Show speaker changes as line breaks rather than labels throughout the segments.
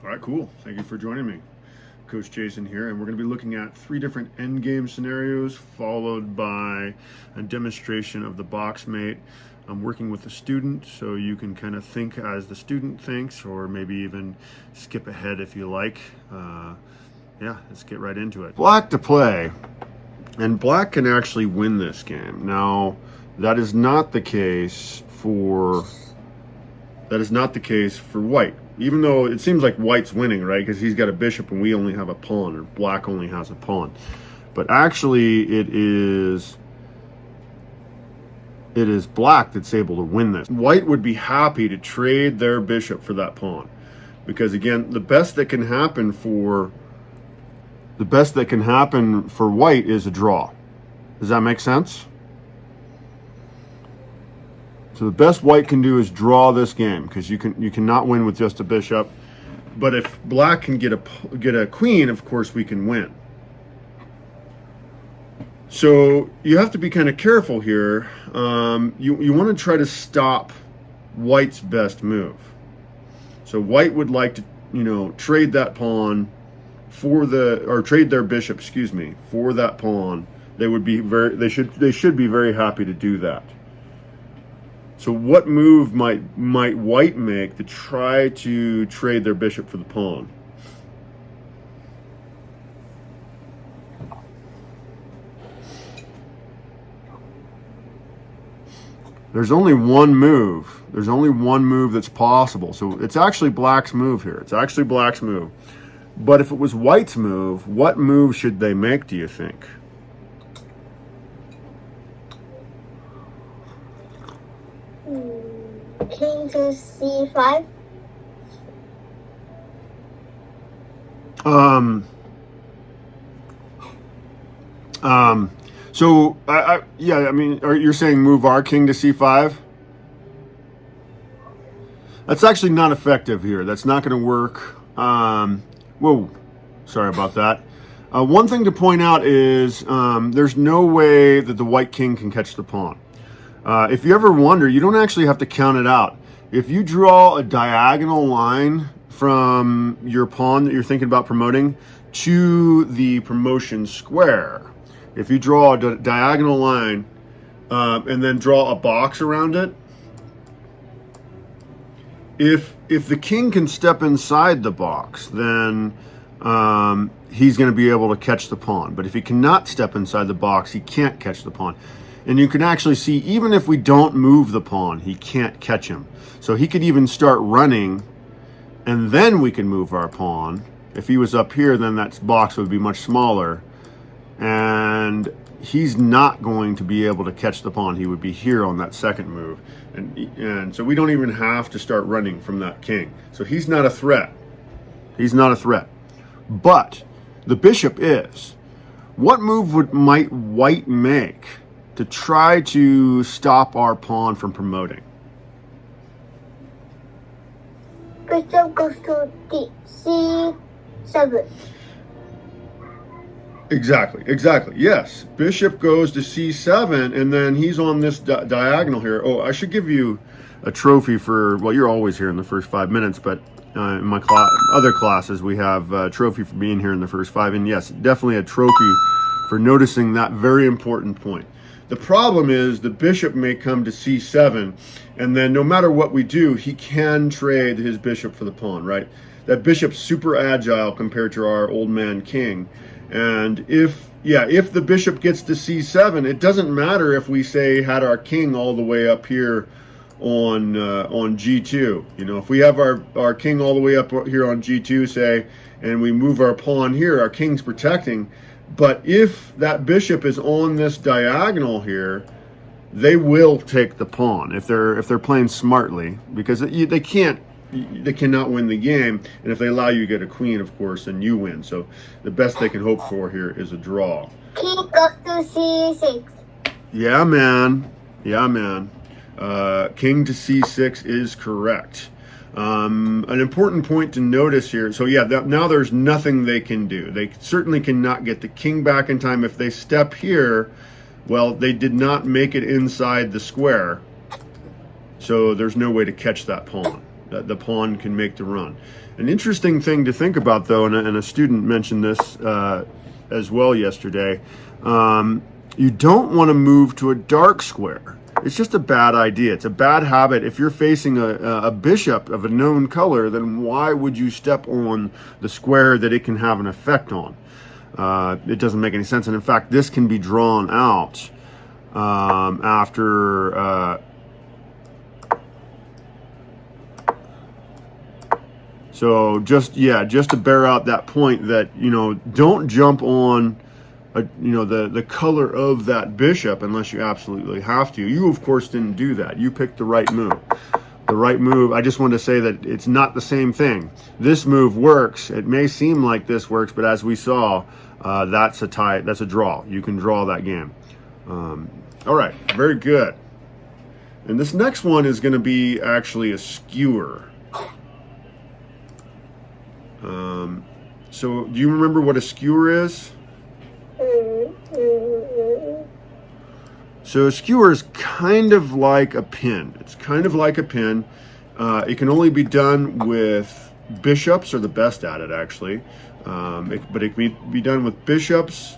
All right, cool. Thank you for joining me. Coach Jason here, and we're going to be looking at 3 different endgame scenarios followed by a demonstration of the box mate. I'm working with a student, so you can kind of think as the student thinks, or maybe even skip ahead if you like. Yeah, let's get right into it. Black to play, and black can actually win this game. Now, that is not the case for white. Even though it seems like white's winning, right? Because he's got a bishop and we only have a pawn, or black only has a pawn. But actually it is black that's able to win this. White would be happy to trade their bishop for that pawn. Because again, the best that can happen for white is a draw. Does that make sense? So the best white can do is draw this game, because you cannot win with just a bishop. But if black can get a queen, of course we can win. So you have to be kind of careful here. You want to try to stop white's best move. So white would like to trade that pawn trade their bishop, excuse me, for that pawn. They should be very happy to do that. So what move might white make to try to trade their bishop for the pawn? There's only one move. There's only one move that's possible. So it's actually black's move here. It's actually black's move. But if it was white's move, what move should they make, do you think?
King to c5.
So I mean, you're saying move our king to c5? That's actually not effective here. That's not going to work. Whoa, sorry about that. One thing to point out is there's no way that the white king can catch the pawn. If you ever wonder, you don't actually have to count it out. If you draw a diagonal line from your pawn that you're thinking about promoting to the promotion square, if you draw a diagonal line and then draw a box around it, if the king can step inside the box, then he's going to be able to catch the pawn. But if he cannot step inside the box, he can't catch the pawn. And you can actually see, even if we don't move the pawn, he can't catch him. So he could even start running, and then we can move our pawn. If he was up here, then that box would be much smaller. And he's not going to be able to catch the pawn. He would be here on that second move. And so we don't even have to start running from that king. So he's not a threat. He's not a threat. But the bishop is. What move might white make to try to stop our pawn from promoting?
Bishop goes to c7.
Exactly. Yes. Bishop goes to c7, and then he's on this diagonal here. Oh, I should give you a trophy for, well, you're always here in the first 5 minutes, but in my other classes, we have a trophy for being here in the first 5. And yes, definitely a trophy for noticing that very important point. The problem is the bishop may come to c7, and then no matter what we do, he can trade his bishop for the pawn, right? That bishop's super agile compared to our old man king. And if the bishop gets to c7, it doesn't matter if we say had our king all the way up here on g2. If we have our king all the way up here on g2, say, and we move our pawn here, our king's protecting. But if that bishop is on this diagonal here, they will take the pawn if they're playing smartly, because they cannot win the game. And if they allow you to get a queen, of course, then you win. So the best they can hope for here is a draw.
King goes to c6.
Yeah, man. King to c6 is correct. An important point to notice here. So yeah, now there's nothing they can do. They certainly cannot get the king back in time. If they step here, well, they did not make it inside the square. So there's no way to catch that pawn. the pawn can make the run. An interesting thing to think about, though, and a student mentioned this as well yesterday, you don't want to move to a dark square. It's just a bad idea. It's a bad habit. If you're facing a bishop of a known color, then why would you step on the square that it can have an effect on? It doesn't make any sense. And in fact, this can be drawn out after... So just to bear out that point that, don't jump on, the color of that bishop unless you absolutely have to. You, of course, didn't do that. You picked the right move. The right move, I just wanted to say that it's not the same thing. This move works. It may seem like this works, but as we saw, that's a tie. That's a draw. You can draw that game. All right, very good. And this next one is going to be actually a skewer. So do you remember what a skewer is? So a skewer is kind of like a pin. It's kind of like a pin. It can only be done with bishops, are the best at it actually. But it can be done with bishops.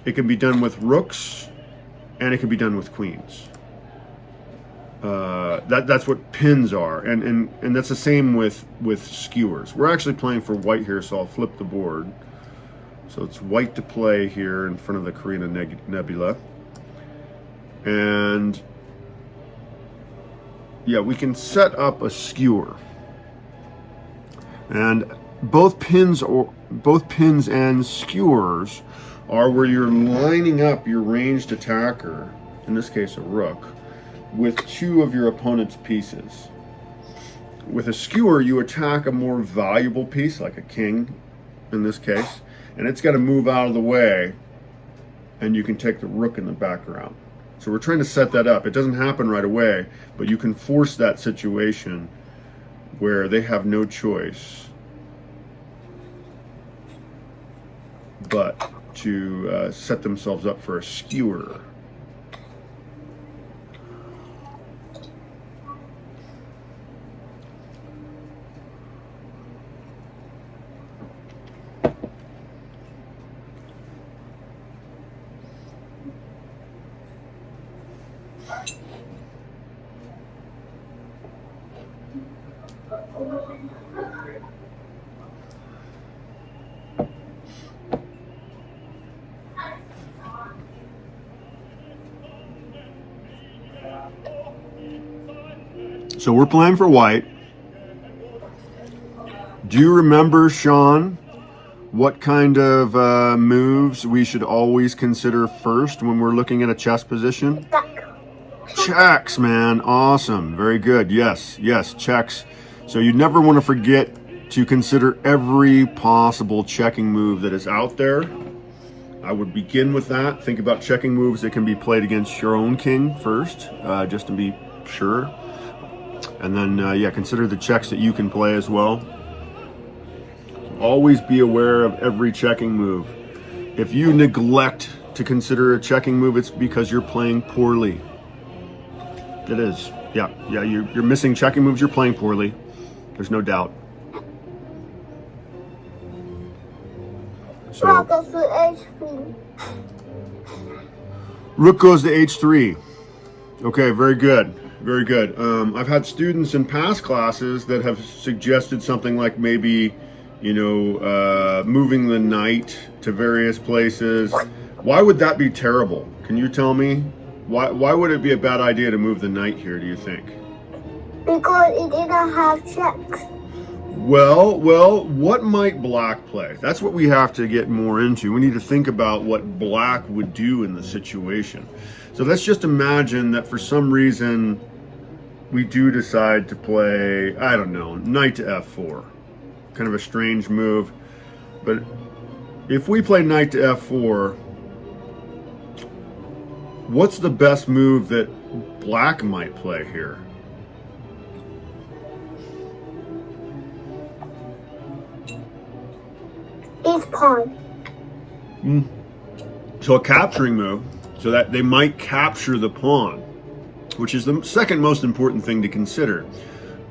It can be done with rooks, and it can be done with queens. That's what pins are, and that's the same with skewers. We're actually playing for white here, so I'll flip the board. So it's white to play here in front of the Carina Nebula, and yeah, we can set up a skewer, and both pins and skewers are where you're lining up your ranged attacker, in this case a rook, with two of your opponent's pieces. With a skewer, you attack a more valuable piece, like a king in this case, and it's got to move out of the way, and you can take the rook in the background. So we're trying to set that up. It doesn't happen right away, but you can force that situation where they have no choice but to set themselves up for a skewer. So we're playing for white. Do you remember, Sean, what kind of moves we should always consider first when we're looking at a chess position? Checks, man. Awesome. Very good. Yes, checks. So you never want to forget to consider every possible checking move that is out there. I would begin with that. Think about checking moves that can be played against your own king first, just to be sure. And then, consider the checks that you can play as well. Always be aware of every checking move. If you neglect to consider a checking move, it's because you're playing poorly. It is. Yeah, you're missing checking moves, you're playing poorly. There's no doubt. So,
Rook goes to H3.
Rook goes to H3. Okay, very good. Very good. I've had students in past classes that have suggested something like maybe, moving the knight to various places. Why would that be terrible? Can you tell me? Why would it be a bad idea to move the knight here, do you think?
Because it didn't have checks.
Well, what might black play? That's what we have to get more into. We need to think about what black would do in the situation. So let's just imagine that for some reason we do decide to play, I don't know, knight to f4. Kind of a strange move. But if we play knight to f4, what's the best move that black might play here?
It's pawn.
So a capturing move, so that they might capture the pawn, which is the second most important thing to consider.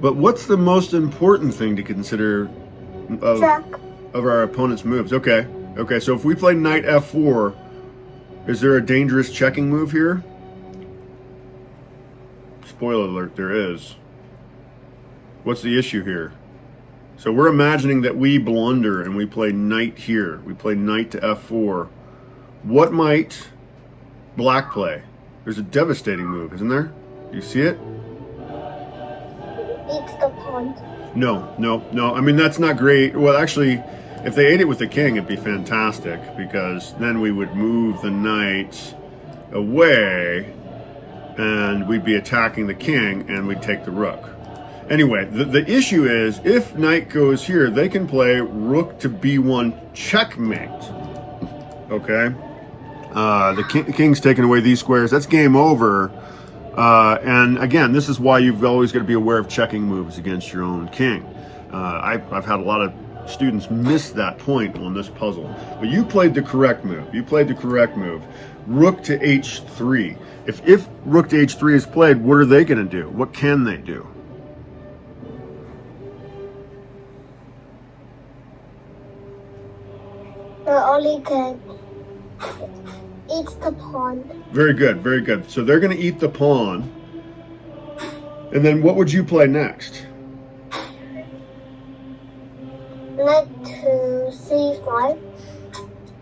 But what's the most important thing to consider
Check.
of our opponent's moves? Okay. Okay, so if we play knight f4, is there a dangerous checking move here? Spoiler alert, there is. What's the issue here? So we're imagining that we blunder and we play knight here. We play knight to f4. What might black play? There's a devastating move, isn't there? Do you see it?
It's the pawn.
No. I mean, that's not great. Well, actually, if they ate it with the king, it'd be fantastic, because then we would move the knight away and we'd be attacking the king and we'd take the rook. Anyway, the issue is, if knight goes here, they can play rook to b1 checkmate. Okay? The king's taking away these squares. That's game over. And again, this is why you've always got to be aware of checking moves against your own king. I've had a lot of students miss that point on this puzzle. But you played the correct move. Rook to h3. If rook to h3 is played, what are they going to do? What can they do?
They only can eat the pawn.
Very good. So they're going to eat the pawn. And then what would you play next?
Knight to c5.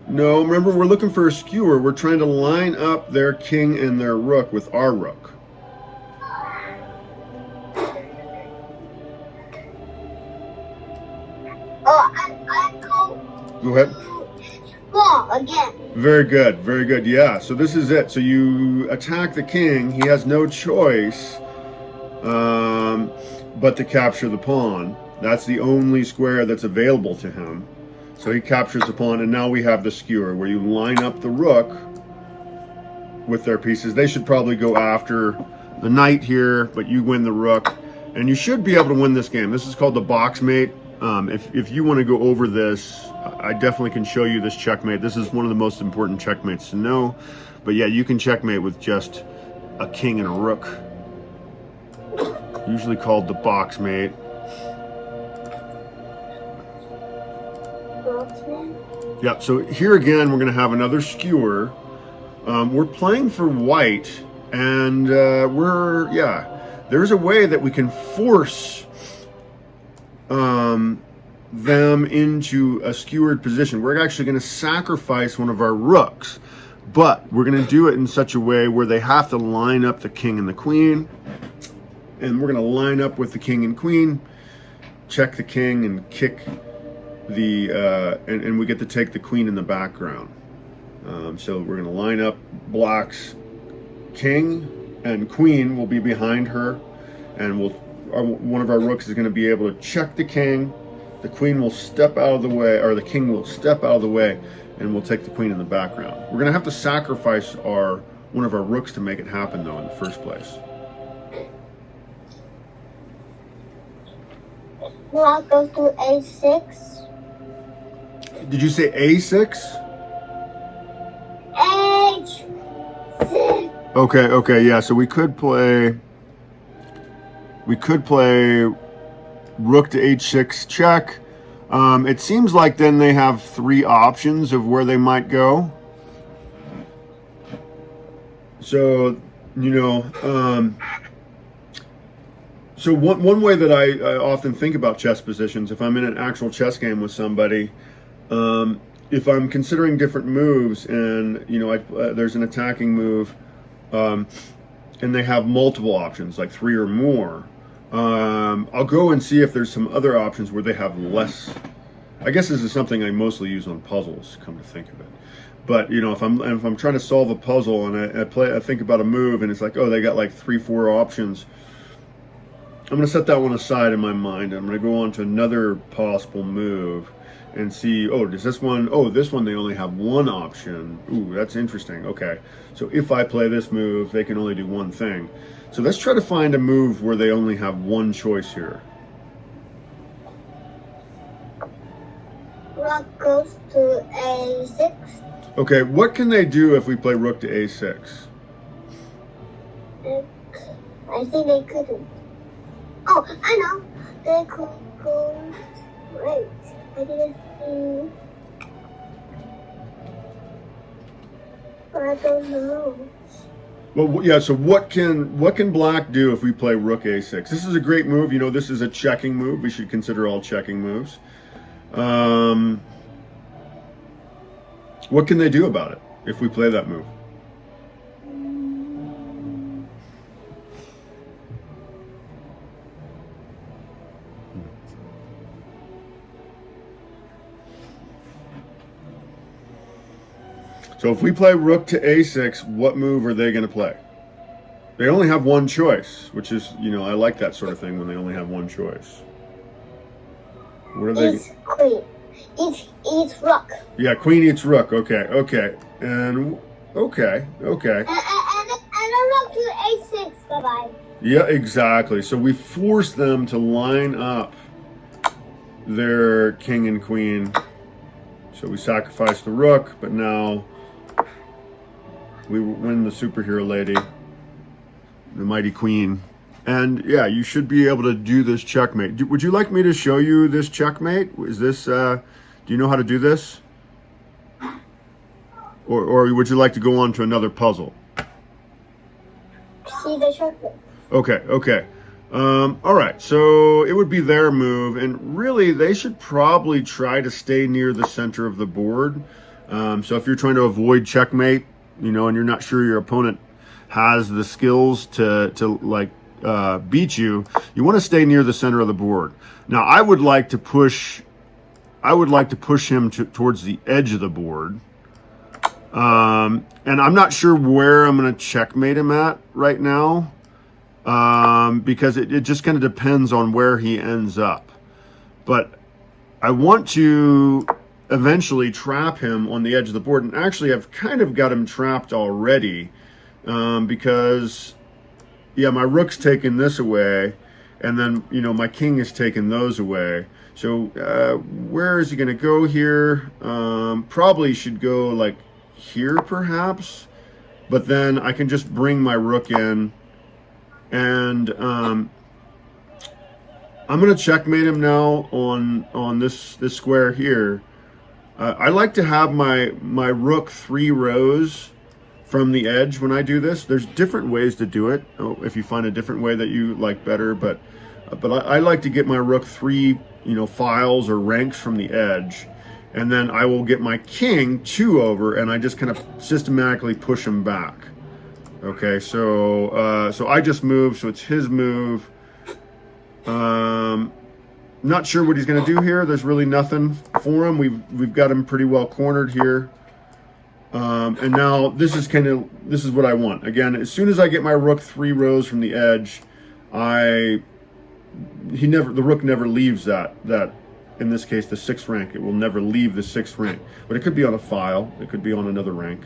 No, remember, we're looking for a skewer. We're trying to line up their king and their rook with our rook.
Oh, I go
ahead.
Small again.
Very good. Yeah, so this is it. So you attack the king. He has no choice but to capture the pawn. That's the only square that's available to him. So he captures the pawn, and now we have the skewer where you line up the rook with their pieces. They should probably go after the knight here, but you win the rook, and you should be able to win this game. This is called the box mate. If you want to go over this, I definitely can show you this checkmate. This is one of the most important checkmates to know. But yeah, you can checkmate with just a king and a rook. Usually called the box mate. Yeah, so here again, we're going to have another skewer. We're playing for white, and there's a way that we can force them into a skewered position. We're actually going to sacrifice one of our rooks, but we're going to do it in such a way where they have to line up the king and the queen, and we're going to line up with the king and queen, check the king, and kick the and we get to take the queen in the background. So we're going to line up black's king, and queen will be behind her, and one of our rooks is going to be able to check the king. The queen will step out of the way, or the king will step out of the way, and we'll take the queen in the background. We're going to have to sacrifice one of our rooks to make it happen, though, in the first place.
Rook goes to a6.
Did you say a6?
h6.
Okay, yeah. So we could play rook to h6 check. It seems like then they have three options of where they might go. So, so one way that I often think about chess positions, if I'm in an actual chess game with somebody, if I'm considering different moves, and there's an attacking move, and they have multiple options, like 3 or more, I'll go and see if there's some other options where they have less. I guess this is something I mostly use on puzzles, come to think of it. But if I'm trying to solve a puzzle and I think about a move and it's like, oh, they got like 3-4 options, I'm going to set that one aside in my mind. I'm going to go on to another possible move and see, this one they only have one option. Ooh, that's interesting. Okay, so if I play this move, they can only do one thing. So let's try to find a move where they only have one choice here.
Rook goes to a6.
Okay, what can they do if we play rook to a6?
I think they couldn't. Oh, I know. They could go. Wait, I didn't see. I don't know.
Well, yeah. So what can Black do if we play Rook A6? This is a great move. You know, this is a checking move. We should consider all checking moves. What can they do about it if we play that move? So if we play Rook to A6, what move are they going to play? They only have one choice, which is, you know, I like that sort of thing when they only have one choice. What are they?
It's queen. It's rook.
Yeah, queen eats rook. Okay, okay, and okay.
And a rook to a6. Bye bye.
Yeah, exactly. So we force them to line up their king and queen. So we sacrifice the rook, but now we win the superhero lady, the mighty queen. And yeah, you should be able to do this checkmate. Would you like me to show you this checkmate? Is this, do you know how to do this? Or would you like to go on to another puzzle?
See the checkmate.
Okay, okay. All right, so it would be their move, and really they should probably try to stay near the center of the board. So if you're trying to avoid checkmate, you know, and you're not sure your opponent has the skills to like beat you, you want to stay near the center of the board. Now, I would like to push him towards the edge of the board. And I'm not sure where I'm going to checkmate him at right now. Because it just kind of depends on where he ends up. But I want to eventually trap him on the edge of the board, and actually I've kind of got him trapped already, because yeah, my rook's taken this away, and then, you know, my king is taking those away. So where is he going to go here? Probably should go like here perhaps, but then I can just bring my rook in. And I'm going to checkmate him now on this square here. I like to have my rook 3 rows from the edge when I do this. There's different ways to do it. If you find a different way that you like better, but I like to get my rook 3, you know, files or ranks from the edge, and then I will get my king 2 over, and I just kind of systematically push him back. Okay, so so I just moved, so it's his move. Not sure what he's going to do here. There's really nothing for him. We've got him pretty well cornered here. And now this is what I want. Again, as soon as I get my rook 3 rows from the edge, the rook never leaves that in this case the 6th rank. It will never leave the 6th rank. But it could be on a file. It could be on another rank.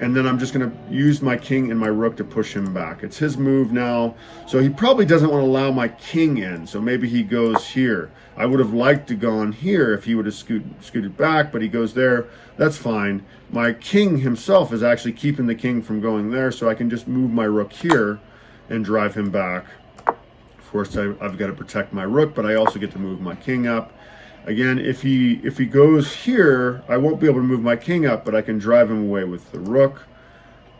And then I'm just going to use my king and my rook to push him back. It's his move now. So he probably doesn't want to allow my king in. So maybe he goes here. I would have liked to gone here if he would have scooted back, but he goes there. That's fine. My king himself is actually keeping the king from going there, so I can just move my rook here and drive him back. Of course, I've got to protect my rook, but I also get to move my king up. Again, if he goes here, I won't be able to move my king up, but I can drive him away with the rook.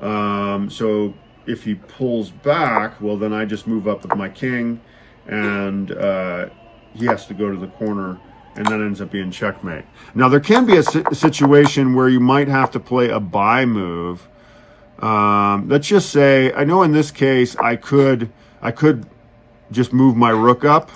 So if he pulls back, well, then I just move up with my king, and he has to go to the corner, and that ends up being checkmate. Now, there can be a situation where you might have to play a buy move. Let's just say, I know in this case, I could just move my rook up.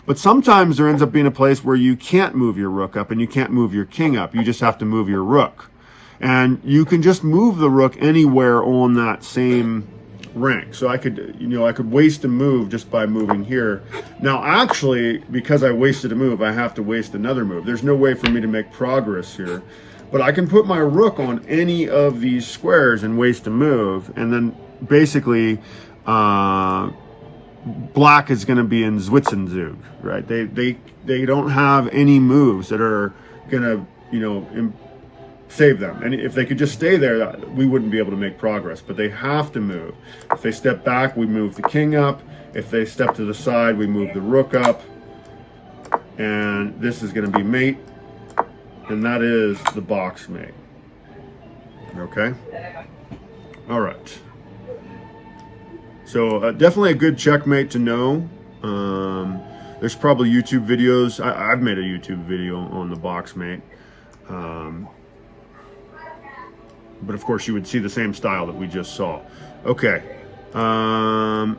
But sometimes there ends up being a place where you can't move your rook up and you can't move your king up. You just have to move your rook. And you can just move the rook anywhere on that same rank. So I could waste a move just by moving here. Now, actually, because I wasted a move, I have to waste another move. There's no way for me to make progress here. But I can put my rook on any of these squares and waste a move. And then basically, Black is going to be in Zwitzenzug, right? They don't have any moves that are going to, you know, save them. And if they could just stay there, we wouldn't be able to make progress. But they have to move. If they step back, we move the king up. If they step to the side, we move the rook up. And this is going to be mate. And that is the box mate. Okay? All right. So definitely a good checkmate to know. There's probably YouTube videos. I've made a YouTube video on the box mate. But of course you would see the same style that we just saw. Okay.